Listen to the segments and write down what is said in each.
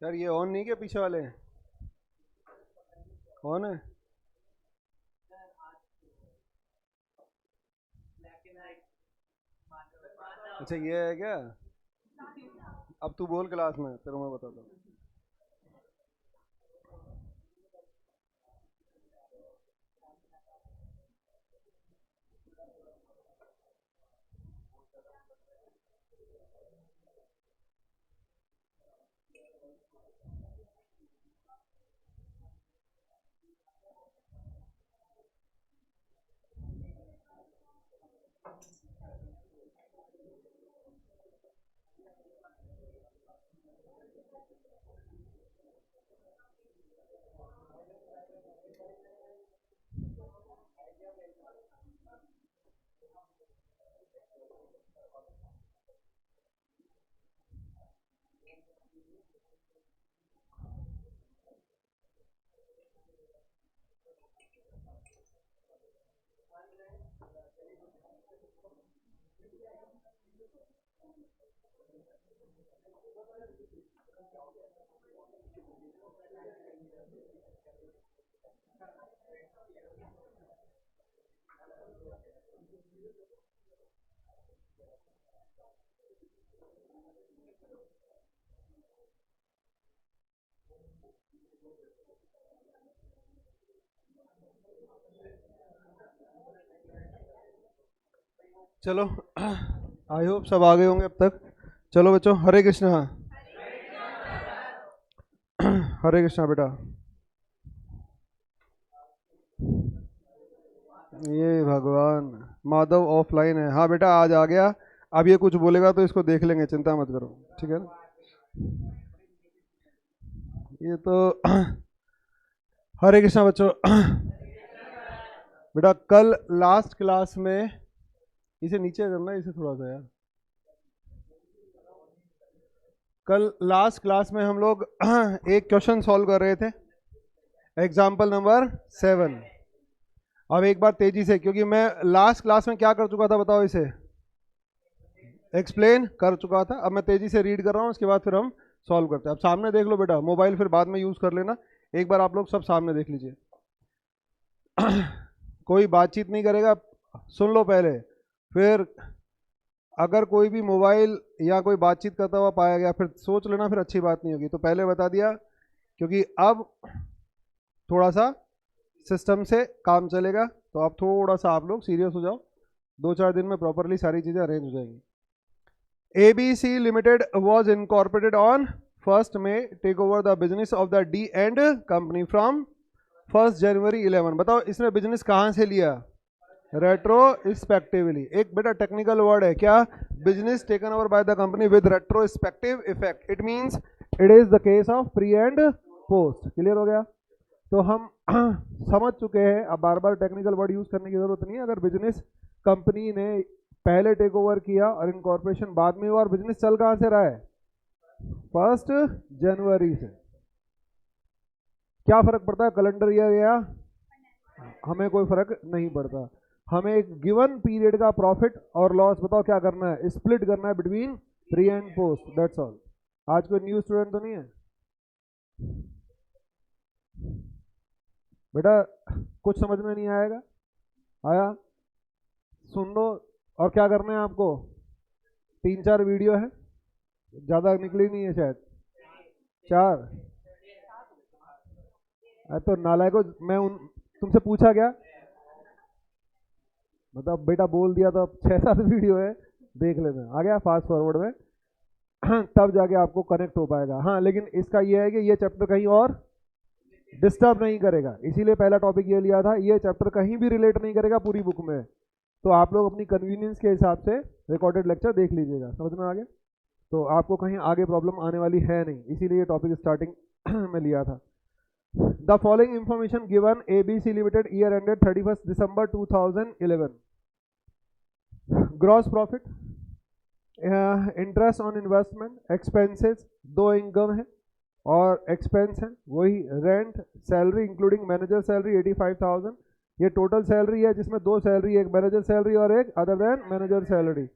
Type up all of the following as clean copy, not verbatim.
यार ये ऑन नहीं, क्या पीछे वाले ऑन है? अच्छा ये है क्या? अब तू बोल क्लास में, तेरे मैं बताता हूँ। चलो आई होप सब आ गए होंगे अब तक। चलो बच्चों, हरे कृष्णा। हरे कृष्णा बेटा। ये भगवान, माधव ऑफलाइन है। हाँ बेटा आज आ गया। अब ये कुछ बोलेगा तो इसको देख लेंगे, चिंता मत करो, ठीक है ना? ये तो हरे कृष्णा बच्चों। बेटा कल लास्ट क्लास में, इसे नीचे करना है, इसे थोड़ा सा यार। कल लास्ट क्लास में हम लोग एक क्वेश्चन सॉल्व कर रहे थे, एग्जाम्पल नंबर 7। अब एक बार तेजी से, क्योंकि मैं लास्ट क्लास में क्या कर चुका था बताओ, इसे एक्सप्लेन कर चुका था। अब मैं तेजी से रीड कर रहा हूँ, उसके बाद फिर हम सॉल्व करते हैं। अब सामने देख लो बेटा, मोबाइल फिर बाद में यूज कर लेना। एक बार आप लोग सब सामने देख लीजिए। कोई बातचीत नहीं करेगा, सुन लो पहले, फिर अगर कोई भी मोबाइल या कोई बातचीत करता हुआ पाया गया फिर सोच लेना, फिर अच्छी बात नहीं होगी। तो पहले बता दिया, क्योंकि अब थोड़ा सा सिस्टम से काम चलेगा, तो अब थोड़ा सा आप लोग सीरियस हो जाओ। 2-4 दिन में प्रॉपरली सारी चीज़ें अरेंज हो जाएंगी। ABC Limited was incorporated on 1st May, take over the business of the D and company from 1st January 11। बताओ इसने बिजनेस कहाँ से लिया? रेट्रोस्पेक्टिवली। एक बेटा टेक्निकल वर्ड है क्या? Business taken over by the company with retrospective effect. It means it is the case of pre and post. Clear हो गया? तो हम समझ चुके हैं, अब बार बार टेक्निकल वर्ड यूज करने की जरूरत नहीं है। अगर बिजनेस कंपनी ने पहले टेक ओवर किया और इनकॉर्पोरेशन बाद में हुआ, और बिजनेस चल कहां से रहा है? 1 जनवरी से। क्या फर्क पड़ता है कैलेंडर ईयर या? हमें कोई फर्क नहीं पड़ता। हमें एक गिवन पीरियड का प्रॉफिट और लॉस बताओ क्या करना है? स्प्लिट करना है between pre and post, that's all. आज कोई न्यू स्टूडेंट तो नहीं है बेटा? कुछ समझ में नहीं आएगा? आया? सुन लो। और क्या करना है आपको? 3-4 वीडियो है, ज्यादा निकली नहीं है शायद, 4। तो नालायको, मैं तुमसे पूछा क्या? मतलब बेटा बोल दिया तो अब 6-7 वीडियो है, देख लेना। आ गया फास्ट फॉरवर्ड में। तब जाके आपको कनेक्ट हो पाएगा। हाँ लेकिन इसका ये है कि ये चैप्टर कहीं और डिस्टर्ब नहीं करेगा, इसीलिए पहला टॉपिक ये लिया था। ये चैप्टर कहीं भी रिलेट नहीं करेगा पूरी बुक में, तो आप लोग अपनी कन्वीनियंस के हिसाब से रिकॉर्डेड लेक्चर देख लीजिएगा। समझ में आ गया? तो आपको कहीं आगे प्रॉब्लम आने वाली है नहीं, इसीलिए ये टॉपिक स्टार्टिंग में लिया था। The following information given ABC limited year ended 31 December 2011। Gross profit, interest on investment, expenses, दो इनकम है और एक्सपेंस है वही rent, salary including manager salary 85,000। ये टोटल सैलरी है जिसमें दो सैलरी, एक मैनेजर सैलरी और एक other than manager salary.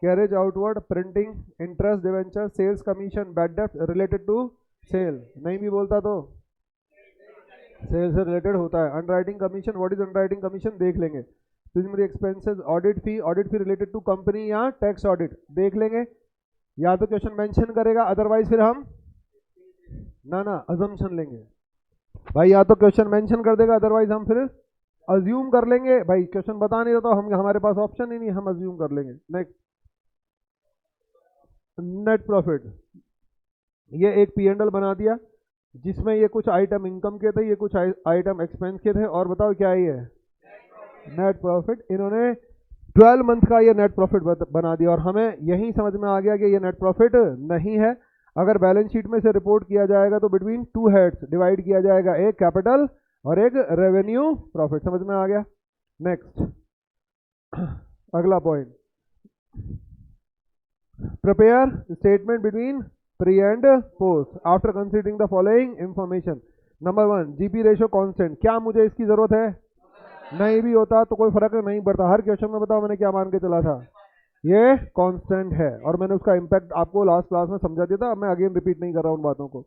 Carriage outward, printing, interest, debenture, sales commission, bad डेब्ट रिलेटेड टू सेल। नहीं भी बोलता तो सेल से रिलेटेड होता है। Underwriting commission, what is underwriting commission देख लेंगे। Preliminary expenses, audit fee related to company या टैक्स ऑडिट देख लेंगे। या तो क्वेश्चन मेंशन करेगा, अदरवाइज फिर हम ना अजम्पशन लेंगे भाई। या तो क्वेश्चन मेंशन कर देगा, अदरवाइज हम फिर अज्यूम कर लेंगे। भाई क्वेश्चन बता नहीं रहा तो हम, हमारे पास ऑप्शन ही नहीं, हम अज्यूम कर लेंगे। नेक्स्ट, नेट प्रॉफिट, ये एक P&L बना दिया जिसमें ये कुछ आइटम इनकम के थे, ये कुछ आइटम एक्सपेंस के थे, और बताओ क्या ये नेट प्रॉफिट। इन्होंने 12 मंथ का ये नेट प्रॉफिट बना दिया और हमें यही समझ में आ गया कि ये नेट प्रॉफिट नहीं है। अगर बैलेंस शीट में से रिपोर्ट किया जाएगा तो बिटवीन टू हेड्स डिवाइड किया जाएगा, एक कैपिटल और एक रेवेन्यू प्रॉफिट। समझ में आ गया? नेक्स्ट, अगला point, prepare statement between pre and post after considering the following information. Number 1, GP ratio constant. क्या मुझे इसकी जरूरत है? नहीं भी होता तो कोई फर्क नहीं पड़ता। हर क्वेश्चन में बताओ मैंने क्या मान के चला था, ये कांस्टेंट है और मैंने उसका इंपैक्ट आपको लास्ट क्लास में समझा दिया था। अब मैं अगेन रिपीट नहीं कर रहा हूं उन बातों को।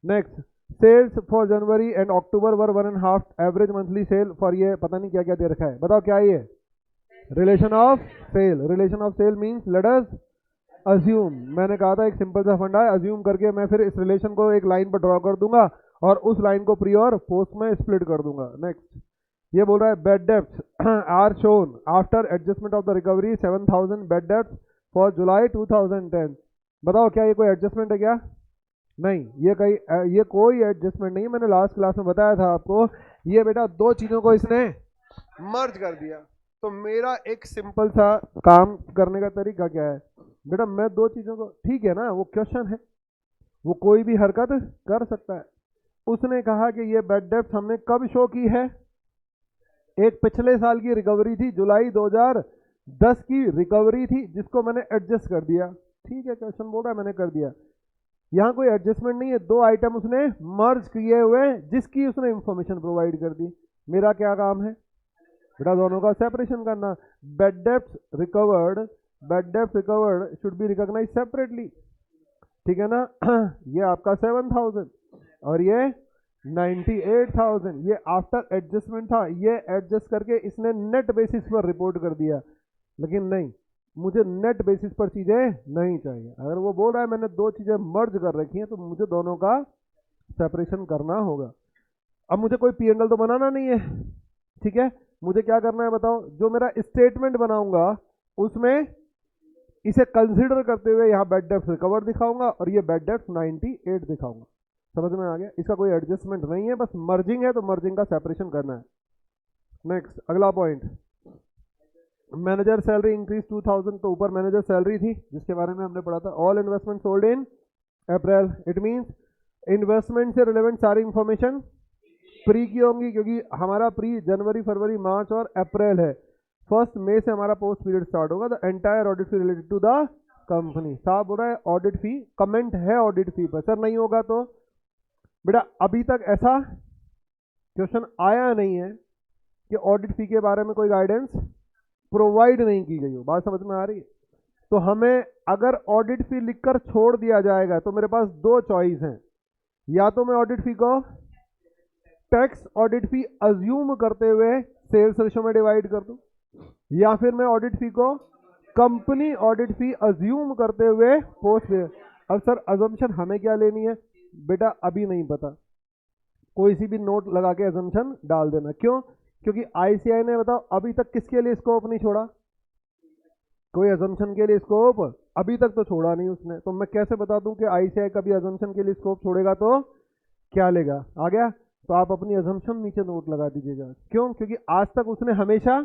Next, sales for January and October were 1.5 average monthly sale for, ये पता नहीं क्या क्या दे रखा है, बताओ क्या ये relation of sale. Relation of sale means let us assume. मैंने कहा था एक सिंपल सा फंडा है, अज्यूम करके मैं फिर इस रिलेशन को एक लाइन पर ड्रॉ कर दूंगा और उस लाइन को प्री और पोस्ट में स्प्लिट कर दूंगा। नेक्स्ट, ये बोल रहा है bad debts are shown after adjustment of the recovery 7,000 bad debts for July 2010। बताओ क्या ये कोई एडजस्टमेंट है क्या? नहीं, ये कोई एडजस्टमेंट नहीं है। मैंने लास्ट क्लास में बताया था आपको, ये बेटा दो चीजों को इसने मर्ज कर दिया। तो मेरा एक सिंपल सा काम करने का तरीका क्या है बेटा, मैं दो चीजों को, ठीक है ना, वो क्वेश्चन है, वो कोई भी हरकत कर सकता है। उसने कहा कि ये बेड डेब्ट हमने कब शो की है, एक पिछले साल की रिकवरी थी, जुलाई 2010 की रिकवरी थी जिसको मैंने एडजस्ट कर दिया। ठीक है, क्वेश्चन बोल रहा है मैंने कर दिया। यहाँ कोई एडजस्टमेंट नहीं है, दो आइटम उसने मर्ज किए हुए जिसकी उसने इंफॉर्मेशन प्रोवाइड कर दी। मेरा क्या काम है बेटा, दोनों का सेपरेशन करना। Bad debts recovered should be recognise separately, ठीक है ना। ये आपका 7,000 और ये 98,000, ये आफ्टर एडजस्टमेंट था, ये एडजस्ट करके इसने नेट बेसिस पर रिपोर्ट कर दिया। लेकिन नहीं, मुझे नेट बेसिस पर चीजें नहीं चाहिए। अगर वो बोल रहा है मैंने दो चीजें मर्ज कर रखी हैं तो मुझे दोनों का सेपरेशन करना होगा। अब मुझे कोई P&L तो बनाना नहीं है, ठीक है। मुझे क्या करना है बताओ, जो मेरा स्टेटमेंट बनाऊंगा उसमें इसे कंसीडर करते हुए यहाँ बेड डेब्ट्स रिकवर दिखाऊंगा और ये बेड डेब्ट्स 98 दिखाऊंगा। समझ में आ गया? इसका कोई एडजस्टमेंट नहीं है, बस मर्जिंग है तो मर्जिंग का सेपरेशन करना है। नेक्स्ट, अगला पॉइंट, मैनेजर सैलरी इंक्रीज 2,000। तो ऊपर मैनेजर सैलरी थी जिसके बारे में हमने पढ़ा था। All investment sold in April, it means investment से रिलेवेंट सारी इंफॉर्मेशन प्री की होंगी, क्योंकि हमारा प्री जनवरी, फरवरी, मार्च और अप्रैल है। 1 मई से हमारा पोस्ट पीरियड स्टार्ट होगा। The entire audit fee related to the company. साहब बोल रहा है ऑडिट फी, कमेंट है ऑडिट फी पर। सर नहीं होगा तो बेटा अभी तक ऐसा क्वेश्चन आया नहीं है कि ऑडिट फी के बारे में कोई गाइडेंस प्रोवाइड नहीं की गई हो। बात समझ में आ रही है? तो हमें अगर ऑडिट फी लिखकर छोड़ दिया जाएगा तो मेरे पास दो चॉइस हैं, या तो मैं ऑडिट फी को टैक्स ऑडिट फी अज्यूम करते हुए सेल्स रेशो में डिवाइड कर दूं, या फिर मैं ऑडिट फी को कंपनी ऑडिट फी अज्यूम करते हुए पोस्ट पे। अब सर अजम्पशन हमें क्या लेनी है बेटा, अभी नहीं पता। कोई सी भी नोट लगा के अजम्पशन डाल देना। क्यों? क्योंकि ICAI ने बताओ अभी तक किसके लिए स्कोप नहीं छोड़ा, कोई अजम्पशन के लिए स्कोप अभी तक तो छोड़ा नहीं उसने। तो मैं कैसे बता दूं कि ICAI कभी अजम्पशन के लिए स्कोप छोड़ेगा तो क्या लेगा? आ गया? तो आप अपनी अजम्पशन नीचे नोट लगा दीजिएगा। क्यों? क्योंकि आज तक उसने हमेशा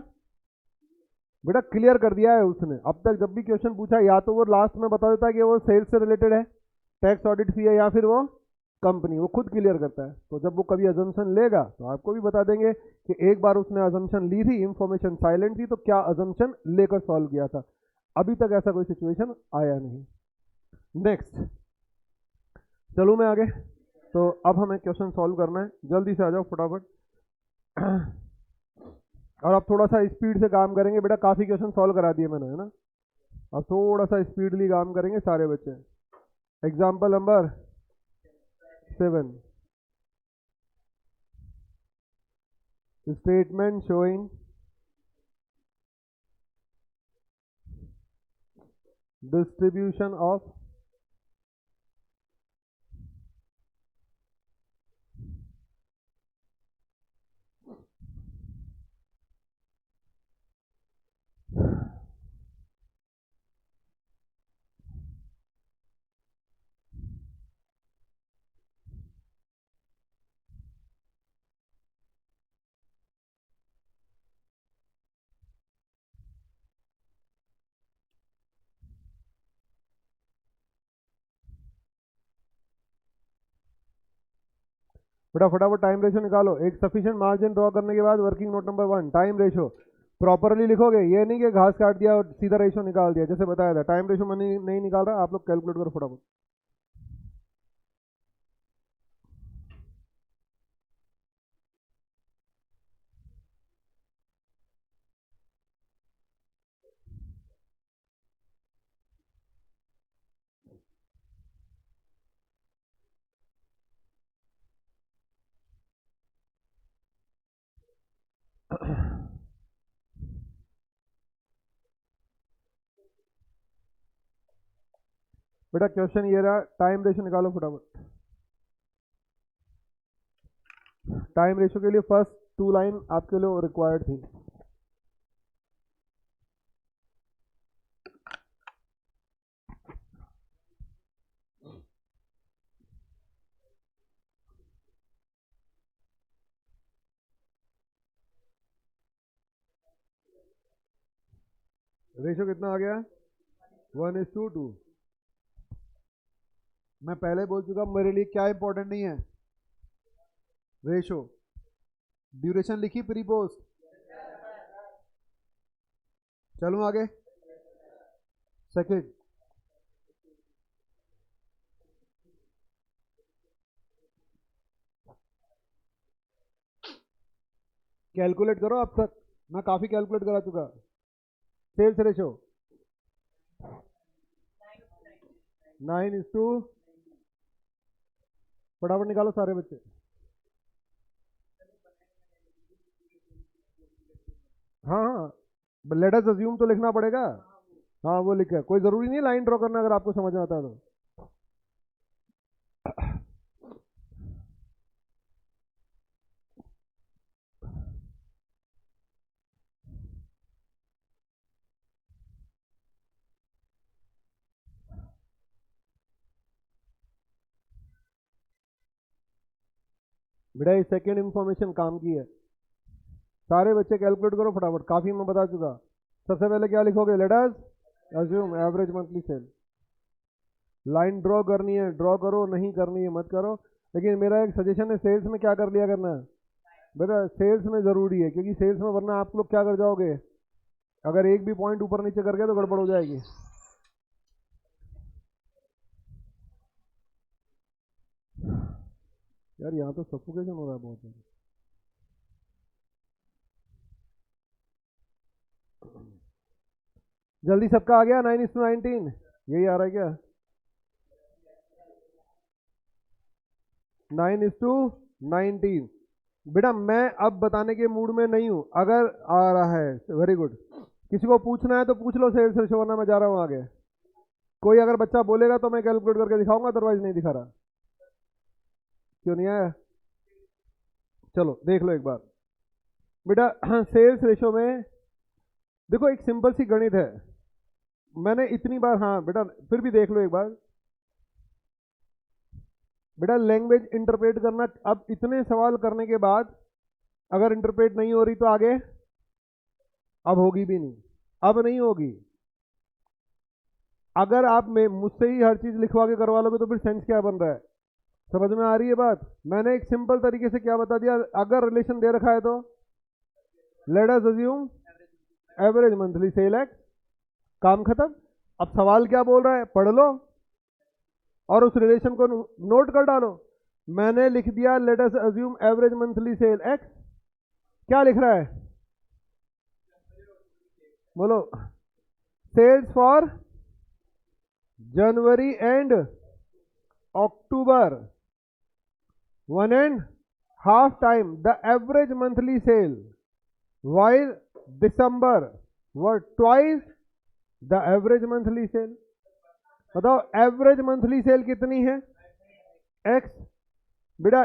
बेटा क्लियर कर दिया है उसने। अब तक जब भी क्वेश्चन पूछा या तो वो लास्ट में बता देता है कि वो सेल्स से रिलेटेड है, टैक्स ऑडिट फी है, या फिर वो कंपनी, वो खुद क्लियर करता है। तो जब वो कभी अजम्पशन लेगा तो आपको भी बता देंगे कि एक बार उसने अजम्पशन ली थी, इंफॉर्मेशन साइलेंट थी, तो क्या अजम्पशन लेकर सॉल्व किया था। अभी तक ऐसा कोई सिचुएशन आया नहीं। नेक्स्ट चलूँ मैं आगे। तो अब हमें क्वेश्चन सॉल्व करना है, जल्दी से आ जाओ फटाफट। और अब थोड़ा सा स्पीड से काम करेंगे बेटा, काफ़ी क्वेश्चन सॉल्व करा दिए मैंने, है ना। अब थोड़ा सा स्पीडली काम करेंगे सारे बच्चे। Example number 7, statement showing distribution of बेटा फटाफट टाइम रेशो निकालो। एक सफिशिएंट मार्जिन ड्रॉ करने के बाद working note number 1 time ratio properly लिखोगे, ये नहीं कि घास काट दिया और सीधा रेशो निकाल दिया जैसे बताया था। टाइम रेशो मैंने नहीं निकाल रहा, आप लोग कैलकुलेट करो फटाफट। बेटा क्वेश्चन ये रहा, टाइम रेशो निकालो फटाफट। टाइम रेशो के लिए फर्स्ट 2 लाइन आपके लिए रिक्वायर्ड थी। रेशो कितना आ गया? 1:2। मैं पहले बोल चुका, मेरे लिए क्या इंपॉर्टेंट नहीं है, रेशो। ड्यूरेशन लिखी प्री पोस्ट? चलूं आगे। सेकंड, कैलकुलेट करो। अब तक मैं काफी कैलकुलेट करा चुका। सेल्स रेशो 9:, फटाफट निकालो सारे बच्चे। हाँ हाँ, लेट अस अज्यूम तो लिखना पड़ेगा। हाँ वो लिखा है, कोई जरूरी नहीं लाइन ड्रॉ करना, अगर आपको समझ में आता है तो। बेटा ये सेकेंड इंफॉर्मेशन काम की है। सारे बच्चे कैलकुलेट करो फटाफट, काफी मैं बता चुका। सबसे पहले क्या लिखोगे? Late us assume average monthly cell. Line draw करनी है ड्रॉ करो, नहीं करनी है मत करो। लेकिन मेरा एक सजेशन है, सेल्स में क्या कर लिया करना है बेटा, सेल्स में जरूरी है, क्योंकि सेल्स में वरना आप लोग क्या कर जाओगे, अगर एक भी पॉइंट ऊपर नीचे कर गया तो गड़बड़ हो जाएगी। यार यहाँ तो सफोकेशन हो रहा है बहुत ज्यादा। जल्दी सबका आ गया? 9:19 यही आ रहा है क्या? 9:19। बेटा मैं अब बताने के मूड में नहीं हूं, अगर आ रहा है वेरी गुड। किसी को पूछना है तो पूछ लो सेल्स रेशो, वरना मैं जा रहा हूँ आगे। कोई अगर बच्चा बोलेगा तो मैं कैलकुलेट करके दिखाऊंगा, अदरवाइज नहीं दिखा रहा। क्यों नहीं आया? चलो देख लो एक बार बेटा। सेल्स रेशो में देखो एक सिंपल सी गणित है, मैंने इतनी बार, हाँ बेटा फिर भी देख लो एक बार। बेटा लैंग्वेज इंटरप्रेट करना, अब इतने सवाल करने के बाद अगर इंटरप्रेट नहीं हो रही तो आगे अब होगी भी नहीं, अब नहीं होगी। अगर आप मुझसे ही हर चीज लिखवा के करवा लोगे तो फिर सेंस क्या बन रहा है? समझ में आ रही है बात? मैंने एक सिंपल तरीके से क्या बता दिया, अगर रिलेशन दे रखा है तो late us assume average monthly sale x, काम खत्म। अब सवाल क्या बोल रहा है पढ़ लो और उस रिलेशन को नोट कर डालो। मैंने लिख दिया let us assume average monthly sale x, क्या लिख रहा है बोलो? Sales for January and October 1.5 time the average monthly sale, while December were twice the average monthly sale। बताओ एवरेज मंथली सेल कितनी है? एक्स। बेटा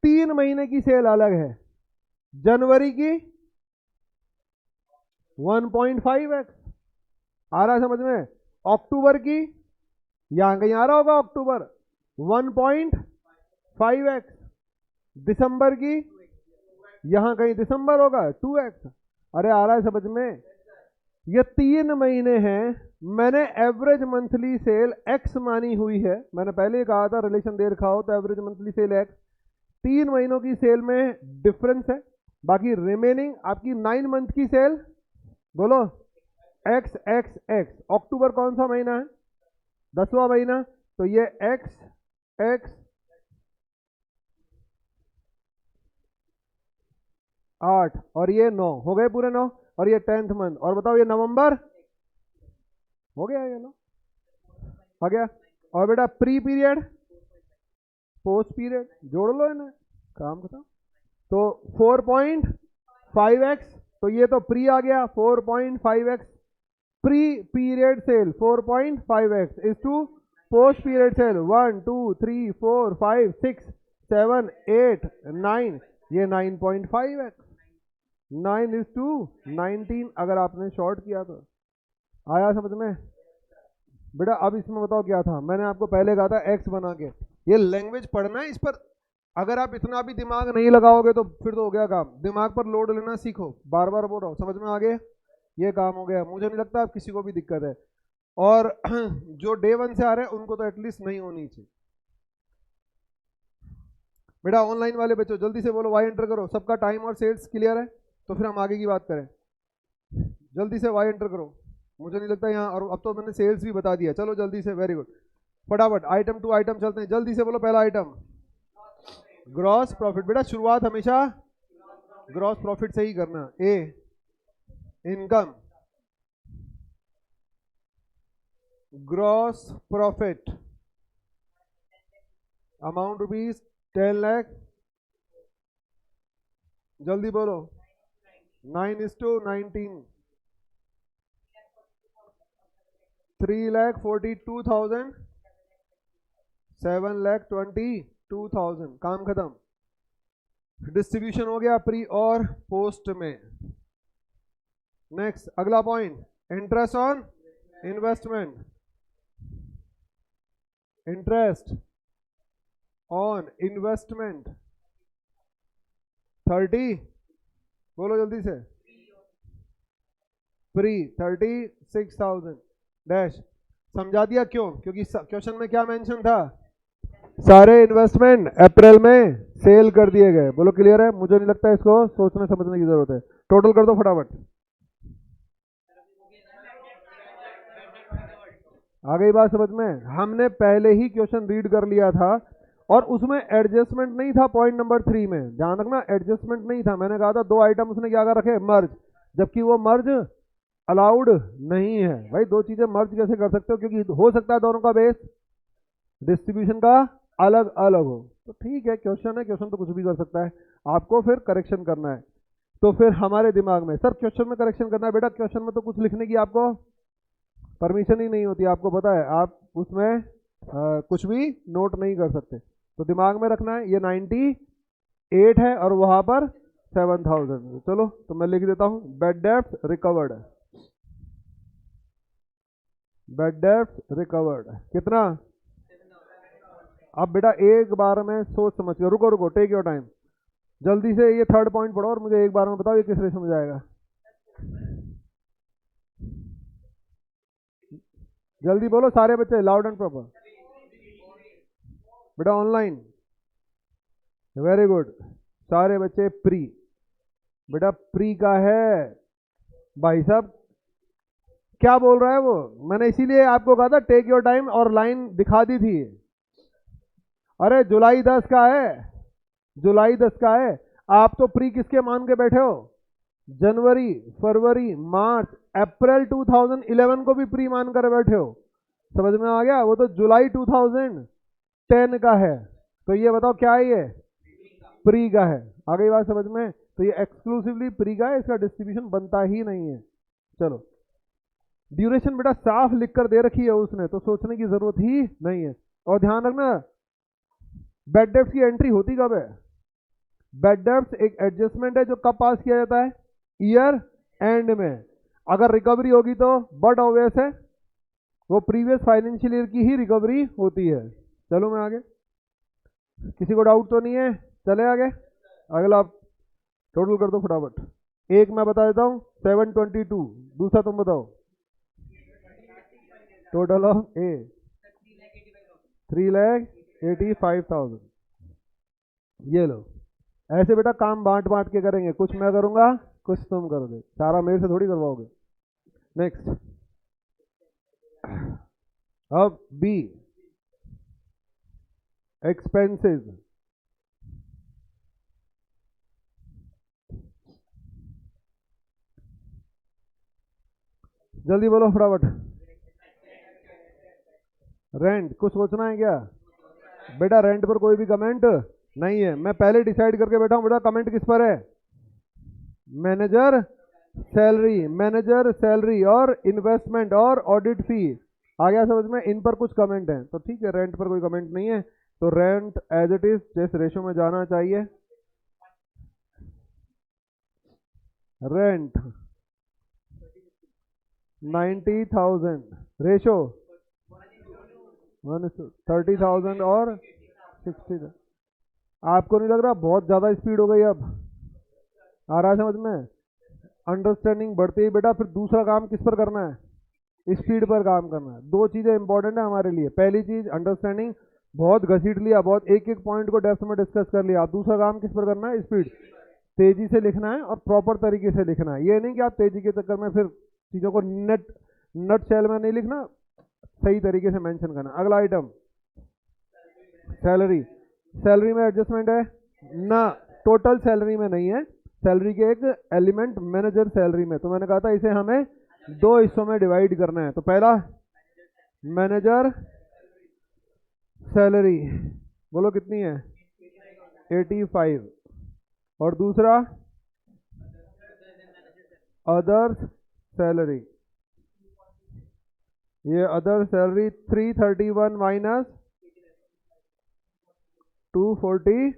3 महीने की सेल अलग है, जनवरी की 1.5x आ रहा है समझ में, अक्टूबर की यहां कहीं आ रहा होगा अक्टूबर 1.5x, दिसंबर की यहां कहीं दिसंबर होगा 2x। अरे आ रहा है समझ में? ये 3 महीने हैं, मैंने एवरेज मंथली सेल x मानी हुई है। मैंने पहले ही कहा था रिलेशन दे रखा हो तो एवरेज मंथली सेल x, 3 महीनों की सेल में डिफरेंस है, बाकी रिमेनिंग आपकी 9 मंथ की सेल बोलो x x x। अक्टूबर कौन सा महीना है? 10वां महीना, तो ये x x 8 और ये 9 हो गए पूरे 9, और ये 10th मंथ, और बताओ ये नवंबर हो गया, ये 9 आ गया। और बेटा प्री पीरियड पोस्ट पीरियड जोड़ लो इन्हें, काम खत्म। तो 4.5x, तो ये तो प्री आ गया 4.5x pre period sale, 4.5x is to post period sale 1 2 3 4 5 6 7 8 9, ये 9.5x, 9 इज टू 19 अगर आपने शॉर्ट किया तो। आया समझ में? बेटा अब इसमें बताओ क्या था, मैंने आपको पहले कहा था एक्स बना के, ये लैंग्वेज पढ़ना है, इस पर अगर आप इतना भी दिमाग नहीं लगाओगे तो फिर तो हो गया काम। दिमाग पर लोड लेना सीखो, बार बार बोल रहा हूँ, समझ में आ गया? ये काम हो गया, मुझे नहीं लगता आप किसी को भी दिक्कत है। और जो डे 1 से आ रहे हैं उनको तो एटलीस्ट नहीं होनी चाहिए। बेटा ऑनलाइन वाले बच्चों जल्दी से बोलो वाई एंटर करो, सबका टाइम और सेल्स क्लियर है तो फिर हम आगे की बात करें। जल्दी से वाई एंटर करो, मुझे नहीं लगता यहाँ, और अब तो मैंने सेल्स भी बता दिया, चलो जल्दी से, वेरी गुड। फटाफट आइटम टू आइटम चलते हैं, जल्दी से बोलो पहला आइटम ग्रॉस प्रॉफिट। बेटा शुरुआत हमेशा ग्रॉस प्रॉफिट से ही करना। A income, gross profit amount rupees 10 lakh, जल्दी बोलो 9:19, 3,42,000, 7,22,000, काम खत्म। डिस्ट्रीब्यूशन हो गया प्री और पोस्ट में। नेक्स्ट अगला point, interest on investment, interest on investment 30, बोलो जल्दी से, प्री 36,000 डैश। समझा दिया क्यों? क्योंकि क्वेश्चन में क्या मेंशन था, सारे इन्वेस्टमेंट अप्रैल में सेल कर दिए गए। बोलो क्लियर है? मुझे नहीं लगता इसको सोचने समझने की जरूरत है, टोटल कर दो फटाफट। आ गई बात समझ में? हमने पहले ही क्वेश्चन रीड कर लिया था और उसमें एडजस्टमेंट नहीं था। पॉइंट नंबर 3 में ध्यान रखना, एडजस्टमेंट नहीं था। मैंने कहा था 2 आइटम उसने क्या कर रखे, मर्ज, जबकि वो मर्ज अलाउड नहीं है। भाई 2 चीजें मर्ज कैसे कर सकते हो? क्योंकि हो सकता है दोनों का बेस डिस्ट्रीब्यूशन का अलग अलग हो। तो ठीक है, क्वेश्चन है, क्वेश्चन तो कुछ भी कर सकता है, आपको फिर करेक्शन करना है। तो फिर हमारे दिमाग में सर क्वेश्चन में करेक्शन करना है, बेटा क्वेश्चन में तो कुछ लिखने की आपको परमिशन ही नहीं होती, आपको पता है, आप उसमें कुछ भी नोट नहीं कर सकते। तो दिमाग में रखना है ये 98 है और वहां पर 7,000। चलो तो मैं लिख देता हूं, बैड डेब्ट रिकवर्ड, बैड डेब्ट रिकवर्ड कितना अब बेटा एक बार में सोच समझ के, रुको रुको, टेक योर टाइम, जल्दी से ये थर्ड पॉइंट पढ़ो और मुझे एक बार में बताओ ये किस रेशो में जाएगा। जल्दी बोलो सारे बच्चे, लाउड एंड प्रॉपर। बेटा ऑनलाइन, वेरी गुड, सारे बच्चे प्री। बेटा प्री का है भाई साहब, क्या बोल रहा है वो, मैंने इसीलिए आपको कहा था टेक योर टाइम और लाइन दिखा दी थी। अरे जुलाई 10 का है, जुलाई 10 का है। आप तो प्री किसके मान के बैठे हो, जनवरी, फरवरी, मार्च, अप्रैल 2011 को भी प्री मान कर बैठे हो। समझ में आ गया, वो तो जुलाई 2010 का है। तो ये बताओ क्या है, ये प्री का है। आ गई बात समझ में, तो ये एक्सक्लूसिवली प्री का है, इसका डिस्ट्रीब्यूशन बनता ही नहीं है। चलो ड्यूरेशन बेटा साफ लिख कर दे रखी है उसने, तो सोचने की जरूरत ही नहीं है। और ध्यान रखना बेड डेप्थ की एंट्री होती कब है, बेड डेप्थ एक एडजस्टमेंट है जो कब पास किया जाता है, ईयर एंड में। अगर रिकवरी होगी तो बट ऑब्वियस है वो प्रीवियस फाइनेंशियल ईयर की ही रिकवरी होती है। चलो मैं आगे, किसी को डाउट तो नहीं है, चले आगे। अगला आप टोटल कर दो फटाफट। एक मैं बता देता हूँ 722, दूसरा तुम बताओ। टोटल ऑफ ए 3,85,000। ये लो, ऐसे बेटा काम बांट बांट के करेंगे, कुछ मैं करूंगा कुछ तुम करोगे, सारा मेरे से थोड़ी करवाओगे। नेक्स्ट, अब बी एक्सपेंसेस। जल्दी बोलो फटाफट। रेंट, कुछ सोचना है क्या बेटा, रेंट पर कोई भी कमेंट नहीं है, मैं पहले डिसाइड करके बैठा हूं बेटा कमेंट किस पर है, मैनेजर सैलरी, मैनेजर सैलरी और इन्वेस्टमेंट और ऑडिट फी। आ गया समझ में, इन पर कुछ कमेंट है तो ठीक है, रेंट पर कोई कमेंट नहीं है, तो रेंट एज इट इज जिस रेशो में जाना चाहिए। रेंट 90,000, रेशो 30,000 और 60। आपको नहीं लग रहा बहुत ज्यादा स्पीड हो गई, अब आ रहा है समझ में, अंडरस्टैंडिंग बढ़ती है बेटा। फिर दूसरा काम किस पर करना है, स्पीड पर काम करना है। दो चीजें इंपॉर्टेंट है हमारे लिए, पहली चीज अंडरस्टैंडिंग, बहुत घसीट लिया, बहुत एक एक पॉइंट को डेप्थ में डिस्कस कर लिया। दूसरा काम किस पर करना है, स्पीड, तेजी से लिखना है और प्रॉपर तरीके से लिखना है। ये नहीं कि आप तेजी के चक्कर में फिर चीजों को नट शेल में नहीं लिखना, सही तरीके से मेंशन करना। अगला आइटम सैलरी, सैलरी में एडजस्टमेंट है ना, टोटल सैलरी में नहीं है, सैलरी के एक एलिमेंट मैनेजर सैलरी में। तो मैंने कहा था इसे हमें दो हिस्सों में डिवाइड करना है। तो पहला मैनेजर सैलरी, बोलो कितनी है 85, और दूसरा अदर्स सैलरी, ये अदर सैलरी 331 माइनस 240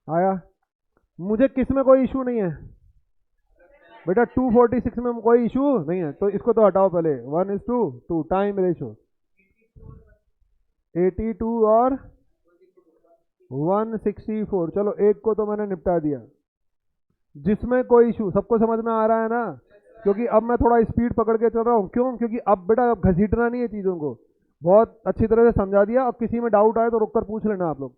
आया। मुझे किस में कोई इशू नहीं है बेटा, 246 में कोई इशू नहीं है, तो इसको तो हटाओ पहले, 1:2 टाइम रेशो 82 और 164। चलो एक को तो मैंने निपटा दिया, जिसमें कोई इशू, सबको समझ में आ रहा है ना, क्योंकि अब मैं थोड़ा स्पीड पकड़ के चल रहा हूँ। क्यों, क्योंकि अब बेटा अब घसीटना नहीं है चीज़ों को, बहुत अच्छी तरह से समझा दिया। अब किसी में डाउट आए तो रुक कर पूछ लेना आप लोग।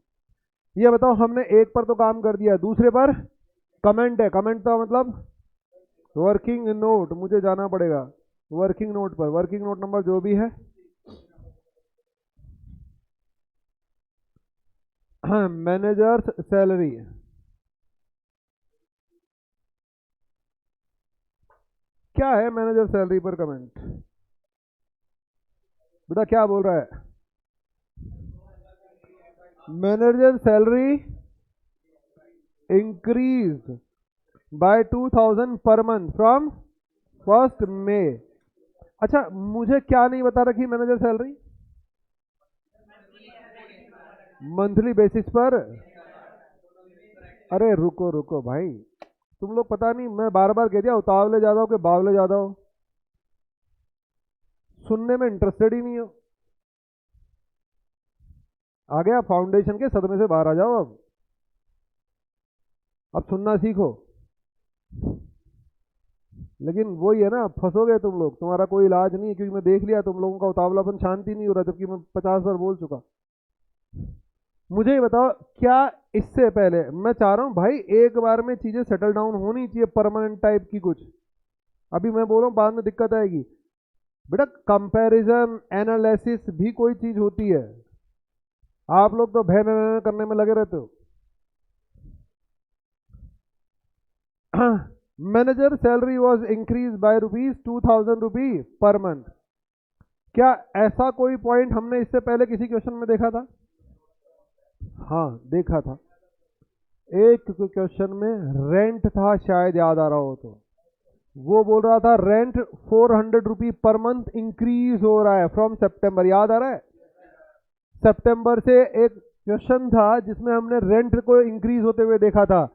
ये बताओ हमने एक पर तो काम कर दिया, दूसरे पर कमेंट है, कमेंट का मतलब वर्किंग नोट, मुझे जाना पड़ेगा वर्किंग नोट पर, वर्किंग नोट नंबर जो भी है। मैनेजर्स सैलरी, क्या है मैनेजर सैलरी पर कमेंट बेटा, क्या बोल रहा है, manager salary increase by 2,000 per month from 1 मई। अच्छा मुझे क्या नहीं बता रखी मैनेजर सैलरी, मंथली बेसिस पर। अरे रुको रुको भाई, तुम लोग पता नहीं, मैं बार बार कह दिया उतावले ज्यादा हो कि बावले ज्यादा हो, सुनने में इंटरेस्टेड ही नहीं हो। आ गया? फाउंडेशन के सदमे से बाहर आ जाओ। अब सुनना सीखो। लेकिन वही है ना, फंसोगे तुम लोग, तुम्हारा कोई इलाज नहीं है, क्योंकि मैं देख लिया तुम लोगों का उतावलापन शांति नहीं हो रहा, जबकि मैं 50 बार बोल चुका। मुझे ये बताओ, क्या इससे पहले, मैं चाह रहा हूं भाई एक बार में चीजें सेटल डाउन होनी चाहिए, परमानेंट टाइप की कुछ। अभी मैं बोल रहा हूं, बाद में दिक्कत आएगी। बेटा कंपैरिजन एनालिसिस भी कोई चीज होती है। आप लोग तो भय करने में लगे रहते हो। Manager salary was increase by ₹2,000 per month. क्या ऐसा कोई पॉइंट हमने इससे पहले किसी क्वेश्चन में देखा था? हाँ देखा था। एक क्वेश्चन में रेंट था, शायद याद आ रहा हो तो। वो बोल रहा था रेंट ₹400 पर मंथ इंक्रीज हो रहा है फ्रॉम सितंबर। याद आ रहा है? सितंबर से एक क्वेश्चन था जिसमें हमने रेंट को इंक्रीज होते हुए देखा था,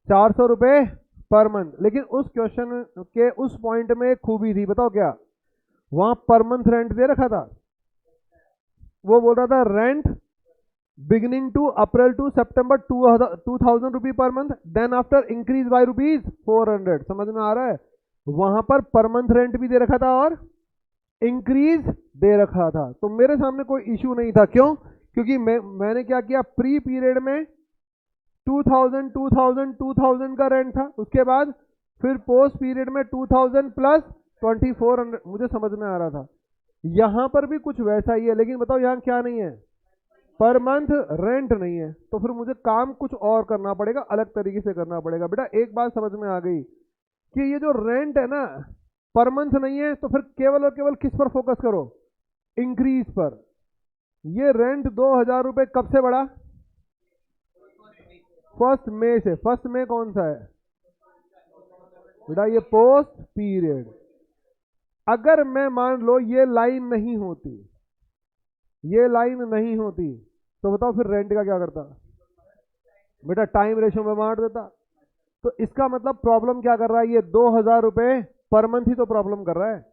₹400 पर मंथ। लेकिन उस क्वेश्चन के उस पॉइंट में एक खूबी थी, बताओ क्या? वहां पर मंथ रेंट दे रखा था। वो बोल रहा था rent beginning to April to September ₹2,000 per month, then after increase by ₹400। समझ में आ रहा है? वहां पर मंथ रेंट भी दे रखा था और इंक्रीज दे रखा था। तो मेरे सामने कोई इश्यू नहीं था। क्यों? क्योंकि मैंने क्या किया, प्री पीरियड में 2000 2000 2000 का रेंट था, उसके बाद फिर पोस्ट पीरियड में 2000 प्लस 2400। मुझे समझ में आ रहा था। यहां पर भी कुछ वैसा ही है, लेकिन बताओ यहां क्या नहीं है? पर मंथ रेंट नहीं है। तो फिर मुझे काम कुछ और करना पड़ेगा, अलग तरीके से करना पड़ेगा। बेटा एक बात समझ में आ गई कि ये जो रेंट है ना, पर मंथ नहीं है, तो फिर केवल और केवल किस पर फोकस करो? इंक्रीज पर। ये रेंट ₹2,000 कब से बढ़ा? 1 मई से। 1 मई कौन सा है बेटा? ये पोस्ट पीरियड। अगर मैं मान लो ये लाइन नहीं होती, ये लाइन नहीं होती, तो बताओ फिर रेंट का क्या करता? बेटा टाइम रेशो में बांट देता। तो इसका मतलब प्रॉब्लम क्या कर रहा है? ये ₹2,000 पर मंथ ही तो प्रॉब्लम कर रहा है।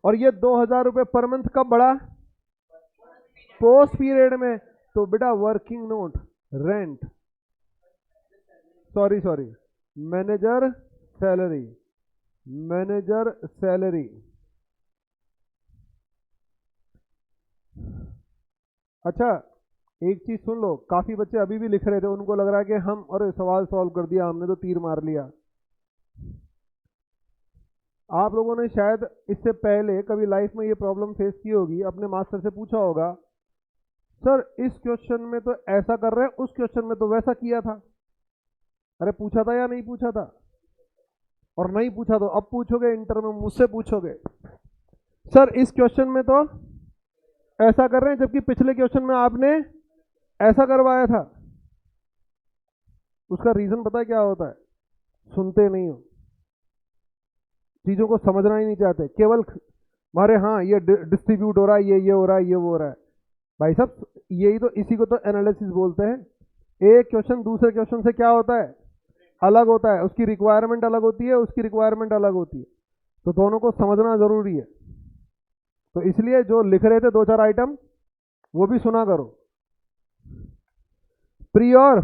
और ये ₹2,000 पर मंथ कब बढ़ा? पोस्ट पीरियड में। तो बेटा working note rent, sorry manager salary, manager salary. अच्छा एक चीज सुन लो, काफी बच्चे अभी भी लिख रहे थे, उनको लग रहा है कि हम अरे सवाल सॉल्व कर दिया हमने, तो तीर मार लिया। आप लोगों ने शायद इससे पहले कभी लाइफ में ये प्रॉब्लम फेस की होगी, अपने मास्टर से पूछा होगा, सर इस क्वेश्चन में तो ऐसा कर रहे हैं, उस क्वेश्चन में तो वैसा किया था। अरे पूछा था या नहीं पूछा था? और नहीं पूछा तो अब पूछोगे, इंटर में मुझसे पूछोगे, सर इस क्वेश्चन में तो ऐसा कर रहे हैं, जबकि पिछले क्वेश्चन में आपने ऐसा करवाया था। उसका रीजन पता है क्या होता है? सुनते नहीं हो, चीजों को समझना ही नहीं चाहते, केवल हमारे हाँ ये डिस्ट्रीब्यूट हो रहा है, ये हो रहा है, ये वो हो रहा है। भाई साहब यही तो, इसी को तो एनालिसिस बोलते हैं। एक क्वेश्चन दूसरे क्वेश्चन से क्या होता है? अलग होता है। उसकी रिक्वायरमेंट अलग होती है, उसकी रिक्वायरमेंट अलग होती है। तो दोनों को समझना जरूरी है। तो इसलिए जो लिख रहे थे 2-4 आइटम, वो भी सुना करो। प्री और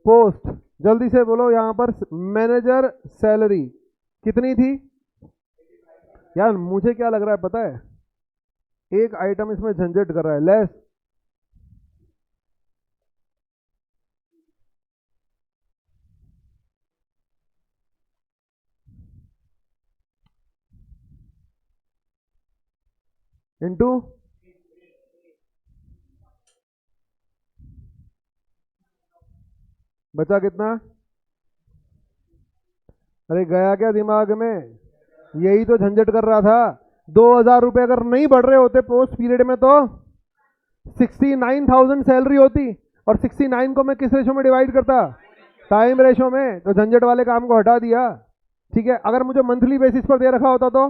पोस्ट, जल्दी से बोलो। यहां पर मैनेजर सैलरी कितनी थी? यार मुझे क्या लग रहा है पता है, एक आइटम इसमें झंझट कर रहा है, लेस। इंटू बचा कितना? अरे गया क्या दिमाग में? यही तो झंझट कर रहा था। ₹2,000 अगर नहीं बढ़ रहे होते पोस्ट पीरियड में, तो 69,000 सैलरी होती, और 69 को मैं किस रेशो में डिवाइड करता? टाइम रेशो में। तो झंझट वाले काम को हटा दिया। ठीक है, अगर मुझे मंथली बेसिस पर दे रखा होता तो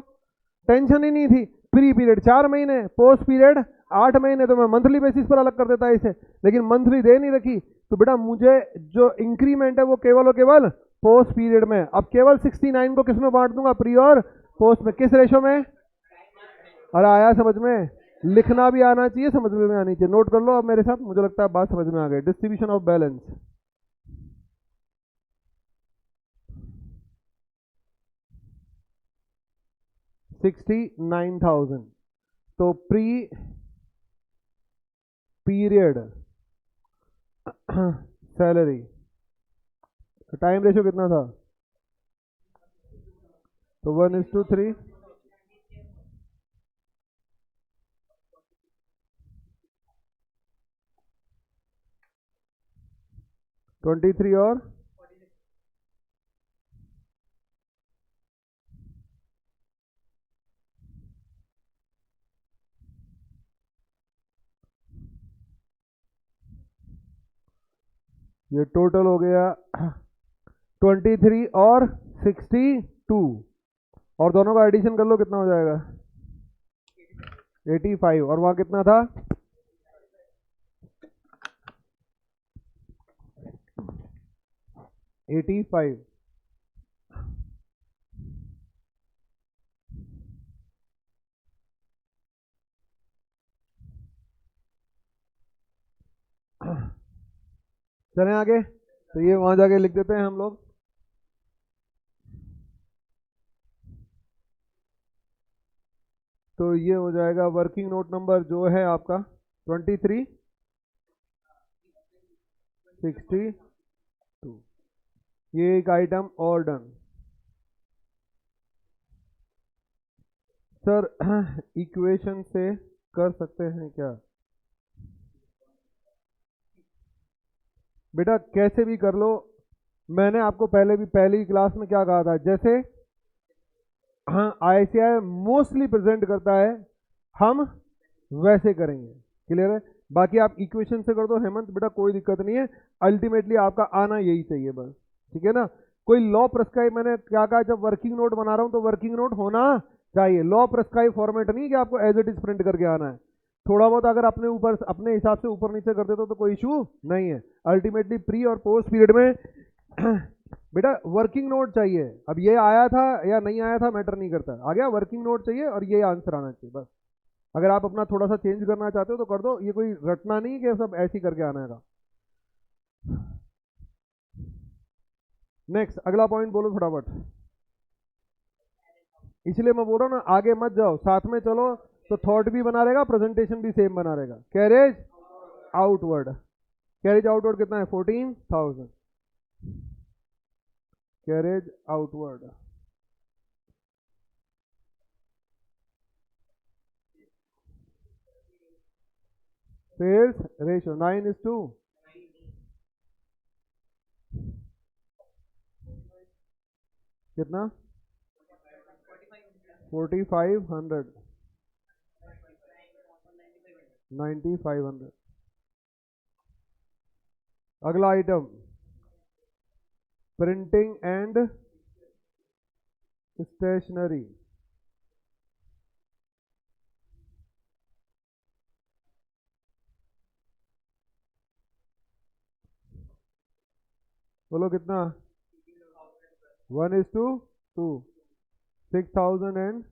टेंशन ही नहीं थी। प्री पीरियड 4 महीने, पोस्ट पीरियड 8 महीने, तो मैं मंथली बेसिस पर अलग कर देता इसे। लेकिन मंथली दे नहीं रखी, तो बेटा मुझे जो इंक्रीमेंट है वो केवल और केवल पोस्ट पीरियड में। अब केवल 69 को किस में बांट दूंगा? प्री और पोस्ट में। किस रेशो में? और आया समझ में? लिखना भी आना चाहिए, समझ में आनी चाहिए। नोट कर लो अब मेरे साथ, मुझे लगता है बात समझ में आ गई। Distribution of balance 69,000। तो pre period salary time ratio कितना था? तो 1:3। 23 और ये टोटल हो गया 23 और 62, और दोनों का एडिशन कर लो कितना हो जाएगा? 85। और वहां कितना था? 85। चलें आगे, तो ये वहां जाके लिख देते हैं हम लोग। तो ये हो जाएगा वर्किंग नोट नंबर जो है आपका 23 62। ये एक आइटम और डन। सर इक्वेशन से कर सकते हैं क्या? बेटा कैसे भी कर लो, मैंने आपको पहले भी पहली क्लास में क्या कहा था, जैसे हाँ आईसीआई मोस्टली प्रेजेंट करता है हम वैसे करेंगे। क्लियर है? बाकी आप इक्वेशन से कर दो हेमंत बेटा, कोई दिक्कत नहीं है। अल्टीमेटली आपका आना यही चाहिए बस, ठीक है ना। कोई लॉ प्रेस्क्राइब, मैंने क्या कहा, जब वर्किंग नोट बना रहा हूं तो वर्किंग नोट होना चाहिए। लॉ प्रेस्क्राइब फॉर्मेट नहीं कि आपको एज इट इज प्रिंट करके आना है। थोड़ा बहुत अगर अपने ऊपर अपने हिसाब से ऊपर नीचे कर देते तो कोई इशू नहीं है। अल्टीमेटली प्री और पोस्ट पीरियड में बेटा वर्किंग नोट चाहिए। अब ये आया था या नहीं आया था मैटर नहीं करता, आ गया वर्किंग नोट चाहिए और ये आंसर आना चाहिए बस। अगर आप अपना थोड़ा सा चेंज करना चाहते हो तो कर दो, ये कोई रटना नहीं कि सब ऐसे ही करके आना है। नेक्स्ट अगला पॉइंट बोलो फटाफट। इसलिए मैं बोल रहा हूँ ना, आगे मत जाओ, साथ में चलो तो थॉट भी बना रहेगा, प्रेजेंटेशन भी सेम बना रहेगा। कैरेज आउटवर्ड, कैरेज आउटवर्ड कितना है? 14,000 कैरेज आउटवर्ड। सेल्स रेशियो 9:2 कितना? 4,500 9,500। अगला आइटम प्रिंटिंग एंड स्टेशनरी, बोलो कितना? 1:2 6,000 एंड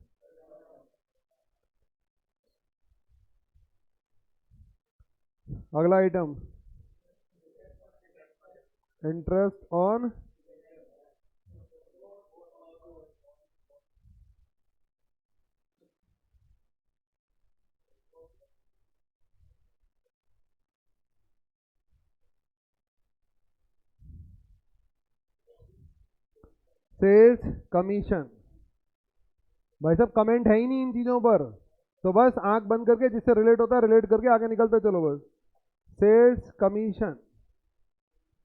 अगला item interest on sales commission. भाई साहब कमेंट है ही नहीं इन चीजों पर, तो बस आंख बंद करके जिससे रिलेट होता है रिलेट करके आगे निकलते चलो बस। सेल्स कमीशन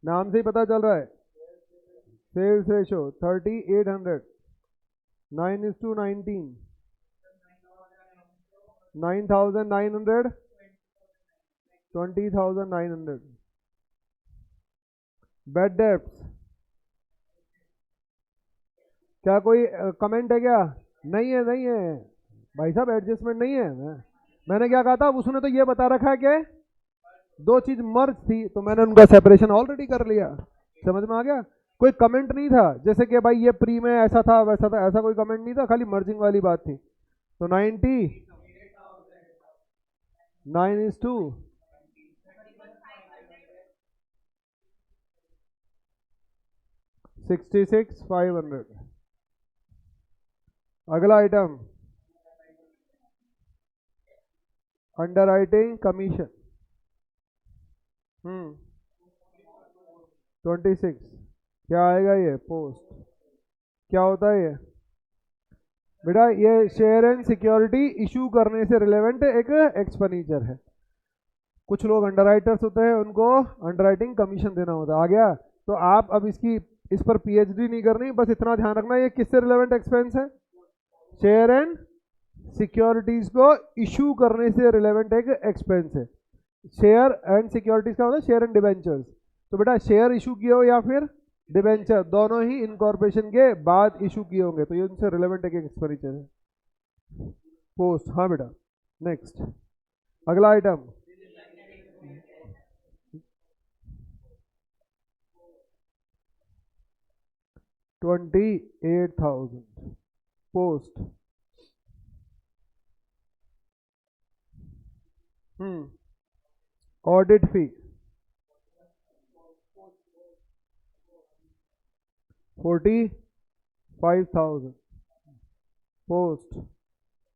नाम से ही पता चल रहा है। Sales ratio 3,800 9:19 9,900 20,900। बेड डेप्स, क्या कोई कमेंट है क्या? नहीं है, नहीं है भाई साहब, एडजस्टमेंट नहीं है। मैंने क्या कहा था, उसने तो ये बता रखा है कि दो चीज मर्ज थी तो मैंने उनका सेपरेशन ऑलरेडी कर लिया। समझ में आ गया? कोई कमेंट नहीं था जैसे कि भाई ये प्री में ऐसा था वैसा था, ऐसा कोई कमेंट नहीं था, खाली मर्जिंग वाली बात थी। तो 90 9:2। 66,500। अगला आइटम अंडर राइटिंग कमीशन। 26। क्या आएगा ये? पोस्ट। क्या होता है ये बेटा? ये शेयर एंड सिक्योरिटी इशू करने से रिलेवेंट एक एक्सपेंडिचर है। कुछ लोग अंडरराइटर्स होते हैं, उनको अंडरराइटिंग कमीशन देना होता है। आ गया? तो आप अब इस पर पीएचडी नहीं करनी, बस इतना ध्यान रखना ये किससे रिलेवेंट एक्सपेंस है? शेयर एंड सिक्योरिटीज को इशू करने से रिलेवेंट एक एक्सपेंस है। शेयर एंड सिक्योरिटीज का मतलब शेयर एंड डिबेंचर्स। तो बेटा शेयर इशू किए हो या फिर डिबेंचर, दोनों ही इनकॉर्पोरेशन के बाद इशू किए होंगे, तो ये उनसे रिलेवेंट एक एक्सपेंडिचर है। पोस्ट। हाँ बेटा। नेक्स्ट अगला आइटम 28,000 पोस्ट। ऑडिट फी 45,000 पोस्ट।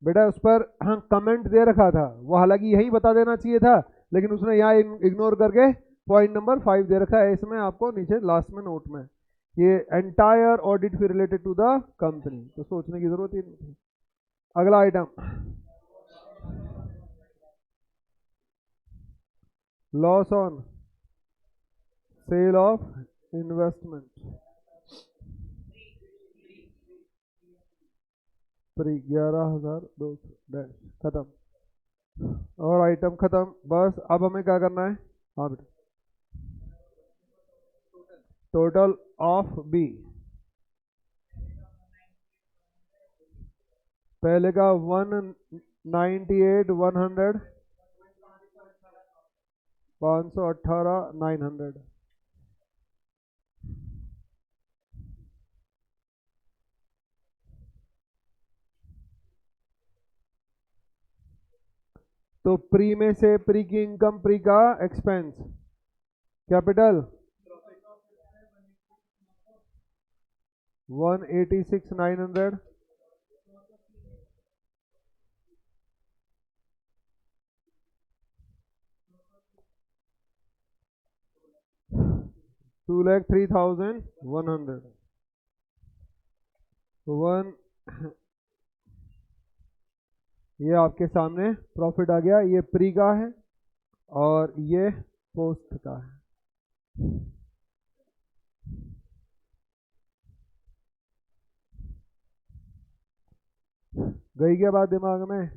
बेटा उस पर हाँ कमेंट दे रखा था, वो हालांकि यही बता देना चाहिए था, लेकिन उसने यहाँ इग्नोर करके पॉइंट नंबर 5 दे रखा है इसमें आपको नीचे लास्ट में नोट में। ये entire audit fee related to the company, तो सोचने की जरूरत ही नहीं थी। अगला item loss on sale of investment free 11,200 dash. खत्म और आइटम खत्म। बस अब हमें क्या करना है? हाँ बेटा टोटल ऑफ बी। पहले का 198,100 518,900। तो प्री में से प्री की इनकम, प्री का एक्सपेंस, कैपिटल 186,900 2,03,100 वन। ये आपके सामने प्रॉफिट आ गया। ये प्री का है और ये पोस्ट का है। गई क्या बात दिमाग में?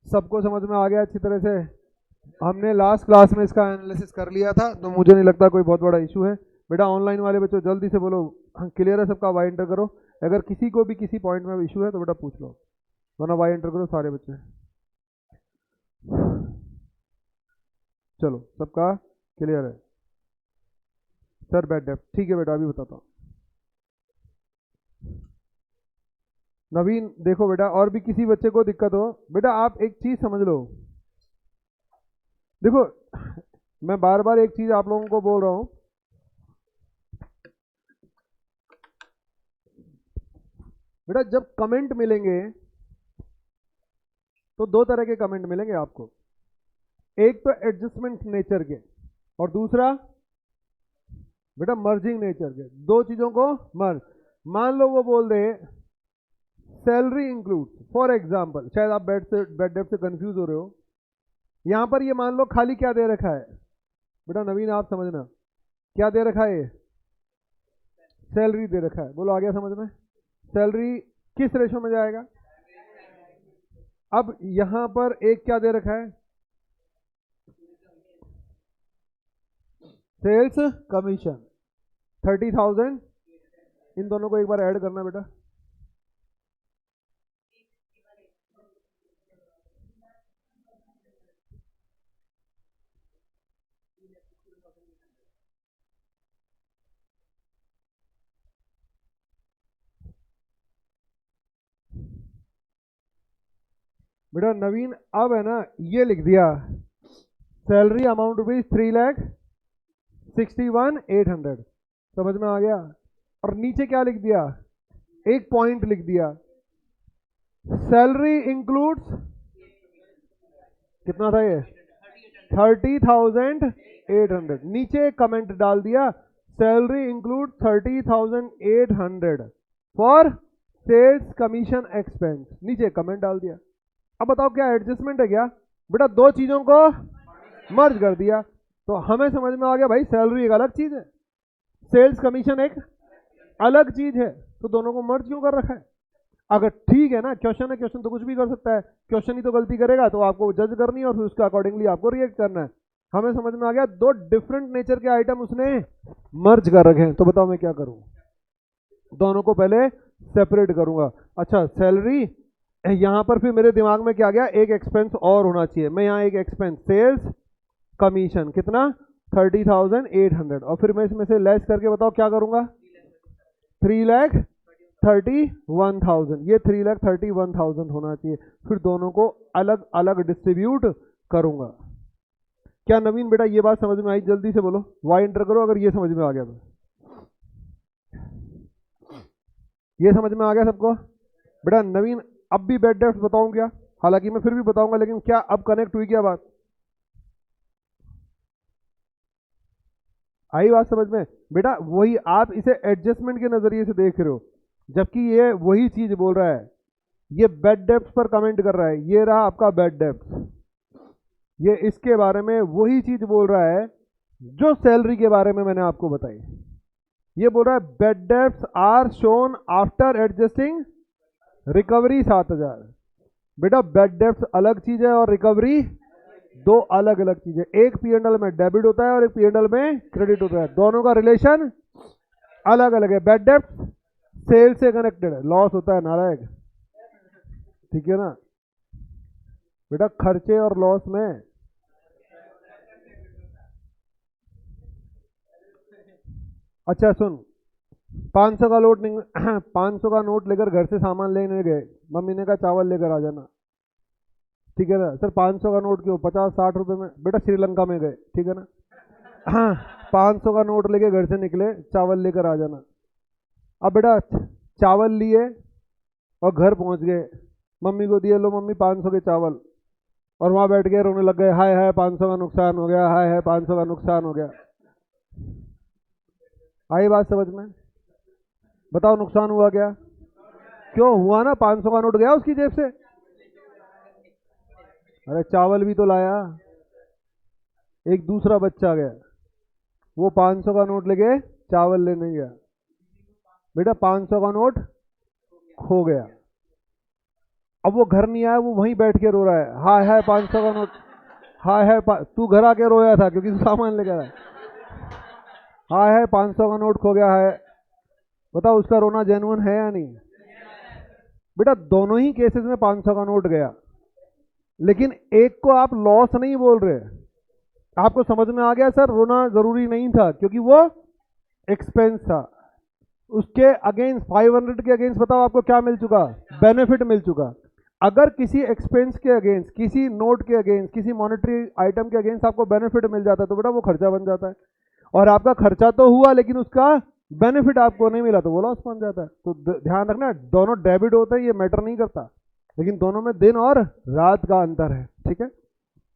सबको समझ में आ गया अच्छी तरह से? हमने लास्ट क्लास में इसका एनालिसिस कर लिया था, तो मुझे नहीं लगता कोई बहुत बड़ा इशू है। बेटा ऑनलाइन वाले बच्चों जल्दी से बोलो क्लियर है सबका? वाई एंटर करो। अगर किसी को भी किसी पॉइंट में इशू है तो बेटा पूछ लो, वरना वाई एंटर करो सारे बच्चे। चलो सबका क्लियर है? सर बैड डेप्थ ठीक है बेटा, अभी बताता हूँ। नवीन देखो बेटा, और भी किसी बच्चे को दिक्कत हो, बेटा आप एक चीज समझ लो। देखो मैं बार बार एक चीज आप लोगों को बोल रहा हूं, बेटा जब कमेंट मिलेंगे तो दो तरह के कमेंट मिलेंगे आपको। एक तो एडजस्टमेंट नेचर के और दूसरा बेटा मर्जिंग नेचर के। दो चीजों को मर्ज। मान लो वो बोल दे सैलरी इंक्लूड, फॉर एग्जाम्पल, शायद आप बेड डेप्थ से कंफ्यूज हो रहे हो। यहां पर ये मान लो खाली क्या दे रखा है बेटा? नवीन आप समझना, क्या दे रखा है? सैलरी दे रखा है। बोलो आ गया समझ में? सैलरी किस रेशो में जाएगा? अब यहां पर एक क्या दे रखा है? Sales commission 30,000। इन दोनों को एक बार ऐड करना बेटा। बेटा नवीन अब है ना ये लिख दिया सैलरी अमाउंट रुपीज 3,61,800, समझ में आ गया। और नीचे क्या लिख दिया, एक पॉइंट लिख दिया, सैलरी इंक्लूड्स कितना था ये 30,800। नीचे एक कमेंट डाल दिया salary include 30,800 for sales commission expense, नीचे कमेंट डाल दिया। अब बताओ क्या एडजस्टमेंट है क्या, बेटा दो चीजों को मर्ज कर दिया। तो हमें समझ में आ गया भाई सैलरी एक अलग चीज है, सेल्स कमीशन एक अलग चीज है, तो दोनों को मर्ज क्यों कर रखा है। अगर ठीक है ना, क्वेश्चन है, क्वेश्चन तो कुछ भी कर सकता है, क्वेश्चन ही तो गलती करेगा तो आपको जज करनी है और फिर उसके अकॉर्डिंगली आपको रिएक्ट करना है। हमें समझ में आ गया दो डिफरेंट नेचर के आइटम उसने मर्ज कर रखे हैं, तो बताओ मैं क्या करूं, दोनों को पहले सेपरेट करूंगा। अच्छा सैलरी, यहां पर फिर मेरे दिमाग में क्या गया, एक एक्सपेंस और होना चाहिए, मैं यहाँ एक एक्सपेंस सेल्स कमीशन कितना 30,800, और फिर मैं इसमें से लेस करके बताओ क्या करूंगा 3,31,000, ये 3,31,000 होना चाहिए, फिर दोनों को अलग अलग डिस्ट्रीब्यूट करूंगा। क्या नवीन बेटा ये बात समझ में आई, जल्दी से बोलो, वाई एंटर करो अगर ये समझ में आ गया तो। ये समझ में आ गया सबको। बेटा नवीन अब भी बैड डेब्ट्स बताऊं क्या, हालांकि मैं फिर भी बताऊंगा, लेकिन क्या अब कनेक्ट हुई क्या बात, आई बात समझ में। बेटा वही आप इसे एडजस्टमेंट के नजरिए से देख रहे हो, जबकि ये वही चीज बोल रहा है, ये बैड डेब्ट्स पर कमेंट कर रहा है, ये रहा आपका बैड डेब्ट्स, ये इसके बारे में वही चीज बोल रहा है जो सैलरी के बारे में मैंने आपको बताई। ये बोल रहा है bad debts are shown after adjusting recovery 7,000। बेटा बैड डेब्ट्स अलग चीज है और रिकवरी दो अलग अलग चीजें, एक P&L में डेबिट होता है और एक P&L में क्रेडिट होता है, दोनों का रिलेशन अलग अलग है। बैड डेब्ट्स सेल से कनेक्टेड है, लॉस होता है नारायक, ठीक है ना बेटा, खर्चे और लॉस में अच्छा सुन, 500 का नोट 500 का नोट लेकर घर से सामान लेने गए, मम्मी ने कहा चावल लेकर आ जाना, ठीक है ना सर 500 का नोट क्यों, 50-60 रुपए में, बेटा श्रीलंका में गए, ठीक है ना, हाँ 500 का नोट लेके घर से निकले, चावल लेकर आ जाना। अब बेटा चावल लिए और घर पहुंच गए, मम्मी को दिए, लो मम्मी 500 के चावल, और वहां बैठ के रोने लग गए, हाय हाय 500 का नुकसान हो गया, हाय हाय 500 का नुकसान हो गया। आई बात समझ में, बताओ नुकसान हुआ क्या, क्यों हुआ ना, 500 का नोट गया उसकी जेब से, अरे चावल भी तो लाया, एक दूसरा बच्चा गया, वो 500 का नोट लेके चावल लेने गया, बेटा 500 का नोट खो गया। अब वो घर नहीं आया, वो वहीं बैठ के रो रहा है, हाय हाय 500 का नोट, हाय हाय तू घर आके रोया था क्योंकि तू सामान लेकर आया, हाय हाय 500 का नोट खो गया है। बताओ उसका रोना जेन्युइन है या नहीं। बेटा दोनों ही केसेस में 500 का नोट गया, लेकिन एक को आप लॉस नहीं बोल रहे, आपको समझ में आ गया सर, रोना जरूरी नहीं था क्योंकि वो एक्सपेंस था, उसके अगेंस्ट 500 के अगेंस्ट बताओ आपको क्या मिल चुका, बेनिफिट मिल चुका। अगर किसी एक्सपेंस के अगेंस्ट, किसी नोट के अगेंस्ट, किसी मॉनेटरी आइटम के अगेंस्ट आपको बेनिफिट मिल जाता है तो बेटा वो खर्चा बन जाता है, और आपका खर्चा तो हुआ लेकिन उसका बेनिफिट आपको नहीं मिला तो वो लॉस बन जाता है। तो ध्यान रखना दोनों डेबिट होते हैं, ये मैटर नहीं करता, लेकिन दोनों में दिन और रात का अंतर है, ठीक है।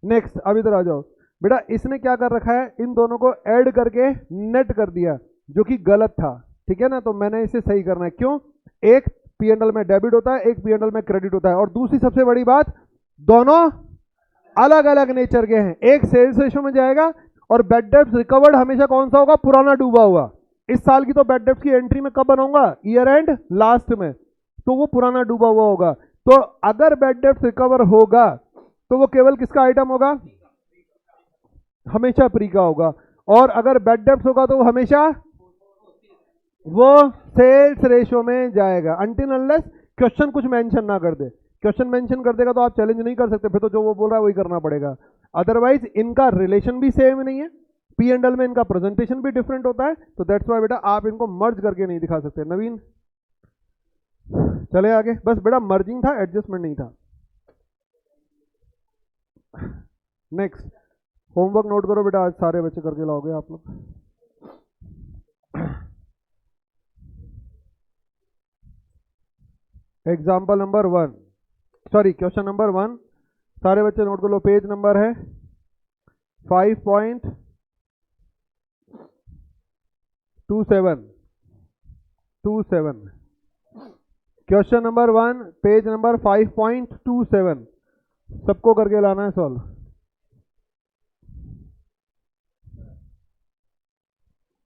नेक्स्ट अब इधर आ जाओ, बेटा इसने क्या कर रखा है, इन दोनों को ऐड करके नेट कर दिया जो कि गलत था, ठीक है ना, तो मैंने इसे सही करना है, क्यों, एक P&L में डेबिट होता है, एक P&L में क्रेडिट होता है, और दूसरी सबसे बड़ी बात दोनों अलग अलग नेचर के हैं, एक सेल्स रेशो में जाएगा और बैड डेब्ट्स रिकवर्ड हमेशा कौन सा होगा, पुराना डूबा हुआ। इस साल की तो बैड डेब्ट्स की एंट्री में कब बनाऊंगा, ईयर एंड लास्ट में, तो वो पुराना डूबा हुआ होगा। तो अगर बैड डेब्ट्स रिकवर होगा तो वो केवल किसका आइटम होगा, हमेशा प्री का होगा, और अगर बैड डेब्ट्स होगा तो वो हमेशा वो सेल्स रेशो में जाएगा, अनटिल अनलेस क्वेश्चन कुछ मेंशन ना कर दे। क्वेश्चन मेंशन कर देगा तो आप चैलेंज नहीं कर सकते, फिर तो जो वो बोल रहा है वही करना पड़ेगा, अदरवाइज इनका रिलेशन भी सेम नहीं है, P&L में इनका प्रेजेंटेशन भी डिफरेंट होता है, तो दैट्स वाई बेटा आप इनको मर्ज करके नहीं दिखा सकते। नवीन चले आगे, बस बेटा मर्जिंग था, एडजस्टमेंट नहीं था। नेक्स्ट होमवर्क नोट करो बेटा, आज सारे बच्चे करके लाओगे आप लोग। Example number 1, sorry question number 1, सारे बच्चे नोट कर लो। पेज नंबर है 5.27। क्वेश्चन नंबर 1 पेज नंबर 5.27, सबको करके लाना है solve.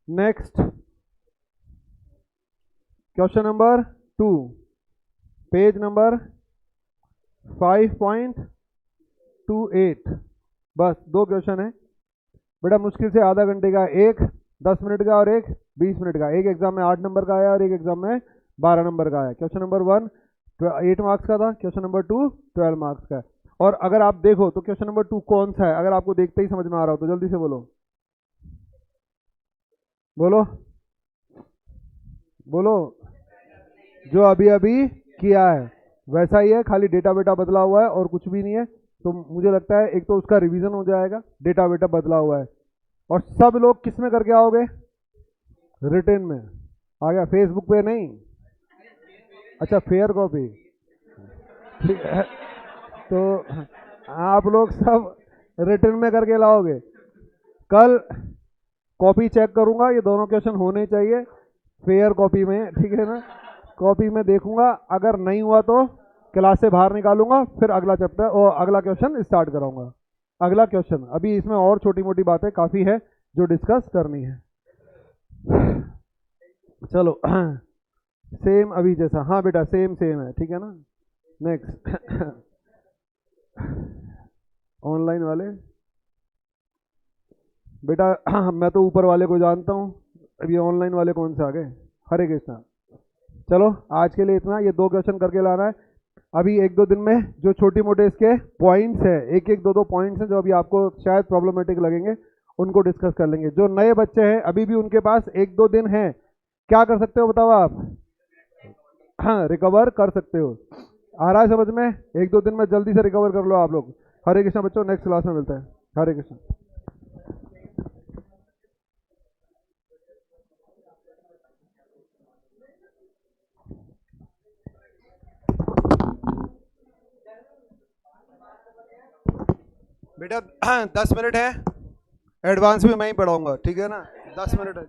Next question number 2 page number 5.28, बस 2 क्वेश्चन है बेटा, मुश्किल से आधा घंटे का, एक 10 मिनट का और एक 20 मिनट का। एक एग्जाम में 8 नंबर का आया और एक एग्जाम में 12 नंबर का आया। क्वेश्चन नंबर 1 8 मार्क्स का था, क्वेश्चन नंबर 2 12 मार्क्स का है। और अगर आप देखो तो क्वेश्चन नंबर 2 कौन सा है, अगर आपको देखते ही समझ में आ रहा हो तो जल्दी से बोलो, बोलो बोलो। जो अभी अभी किया है वैसा ही है, खाली डेटा बेटा बदला हुआ है और कुछ भी नहीं है। तो मुझे लगता है एक तो उसका रिवीजन हो जाएगा, डेटा बेटा बदला हुआ है। और सब लोग किस में करके आओगे, रिटन में। आ गया, फेसबुक पे नहीं, अच्छा फेयर कॉपी, ठीक है। तो आप लोग सब रिटन में करके लाओगे। कल कॉपी चेक करूंगा, ये दोनों क्वेश्चन होने चाहिए फेयर कॉपी में, ठीक है ना। कॉपी में देखूंगा, अगर नहीं हुआ तो क्लास से बाहर निकालूंगा, फिर अगला चैप्टर और अगला क्वेश्चन स्टार्ट कराऊंगा। अगला क्वेश्चन, अभी इसमें और छोटी मोटी बातें काफ़ी है जो डिस्कस करनी है। चलो सेम अभी जैसा, हाँ बेटा सेम सेम है, ठीक है ना। नेक्स्ट ऑनलाइन वाले बेटा मैं तो ऊपर वाले को जानता हूँ, अभी ऑनलाइन वाले कौन से आ गए। हरे कृष्णा। चलो आज के लिए इतना, ये 2 क्वेश्चन करके लाना है। अभी 1-2 दिन में जो छोटी मोटे इसके पॉइंट्स है, एक 2 पॉइंट्स हैं जो अभी आपको शायद प्रॉब्लमेटिक लगेंगे, उनको डिस्कस कर लेंगे। जो नए बच्चे हैं अभी भी उनके पास 1-2 दिन है, क्या कर सकते हो बताओ आप, हाँ रिकवर कर सकते हो। आ रहा है समझ में, 1-2 दिन में जल्दी से रिकवर कर लो आप लोग। हरे कृष्णा बच्चों, नेक्स्ट क्लास में मिलते हैं। हरे कृष्णा। बेटा 10 मिनट है, एडवांस में मैं ही पढ़ाऊंगा, ठीक है ना। 10 मिनट है।